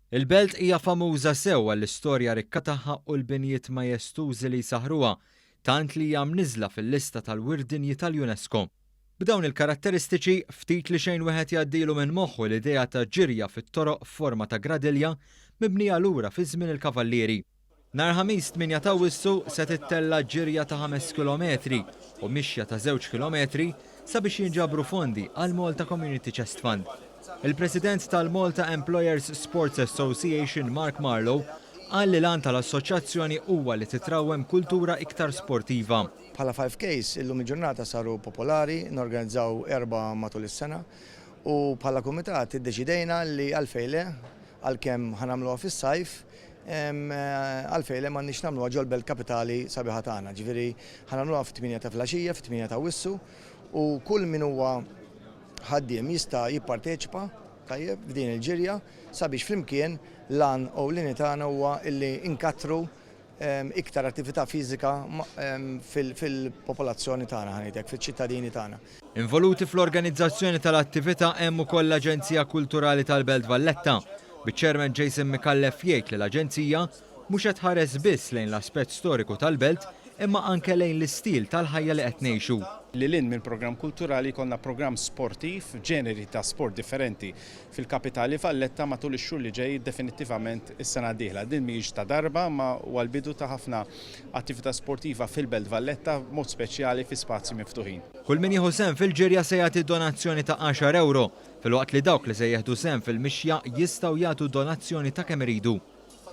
Il-belt hija famuża sew għall-istorja rikka tagħha u l-binjiet majestużi li saħruha, tant li hija mniżla fil-lista tal-wirdinji tal-UNESCO. B'dawn il-karatteristiċi ftit li xejn wieħed jgħaddilu minn moħħu l-idea ta' ġirja fit-toroq f'forma ta' gradilja mibnija lura fi żmien il-kavallieri. Nhar Ħamis 8 ta' Awwissu se tittella ġirja ta' 5 kilometri u mixja ta' 2 kilometri sabiex jinġabru fondi għal Malta Community Chest Fund. Il-President tal-Malta Employers Sports Association Mark Marlow qal li l-għan tal-assoċjazzjoni huwa li titrawwem kultura iktar sportiva. Bħala 5Ks illum il-ġurnata saru popolari, norganizzaw 4 matul is-sena u bħala kumitat iddeċidejna li għalfejle għalkemm ħanamluha fis-sajf għalfejle m'għandniex nagħmluha ġol belt kapitali sabiħa tagħna. Ġifieri ħanamluha fit-8 ta' filgħaxija, fit-8 ta' Awwissu u kull min huwa ħaddiem jista' jipparteċipa tajjeb f'din il-ġirja sabiex flimkien l-għan u l-lini tagħna huwa illi inkattru iktar attività fiżika fil-popolazzjoni tagħna ħanejtek, fiċ-ċittadini tagħna. Involuti fl-organizzazzjoni tal-attività hemm ukoll l-Aġenzija Kulturali tal-Belt Valletta. Biċ-Chairman Jason Mikallef jgħid li l-Aġenzija mhux qed tħares biss lejn l-aspett storiku tal-belt imma anke lejn l-istil tal-ħajja li qed ngħixu. Lilin minn programm kulturali konna programm sportiv, ġeneri ta' sport differenti fil-kapitali Valletta matul ix-xhur li ġej definittivament is-sena d-dieħla. Din mhijiex ta' darba ma huwa l-bidu ta' ħafna attività sportiva fil-Belt Valletta mod speċjali fi spazji miftuħin. Kull min jieħu sehem fil-ġirja se jagħti donazzjoni ta' 10 euro, filwaqt li dawk li se jieħdu sehem fil-mixja jistgħu jagħtu donazzjoni ta' kemm iridu.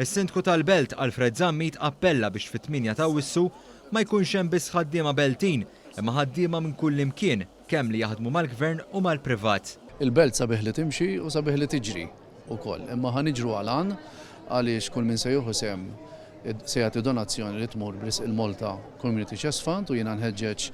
Is-Sindku tal-Belt Alfred Zammit appella biex fit-8 ta' Awwissu ma jkunx hemm biss ħaddiema beltin, imma ħaddiema minn kull imkien, kemm li jaħdmu mal-gvern u mal-privat. Il-belt sabiħ li timxi u sabiħ li tiġri wkoll, imma ħaniġru għal-għan għaliex kull min se jieħu sehem se jagħti donazzjoni li tmur il-Malta Community Chest Fund u jiena nħeġġeġ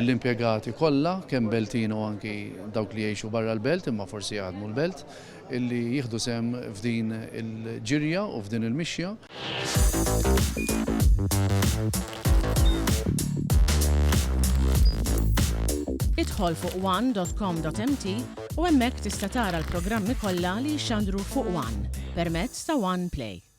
l-impjegati kollha kemm beltin u anki dawk li jgħixu barra l-belt imma forsi jaħdmu l-belt illi jieħdu sehem f'din il-ġirja u f'din il-mixja. Idħol fuq one.com.mt u hemmhekk tista' tara l-programmi kollha li jxandru fuq One permezz ta' One Play.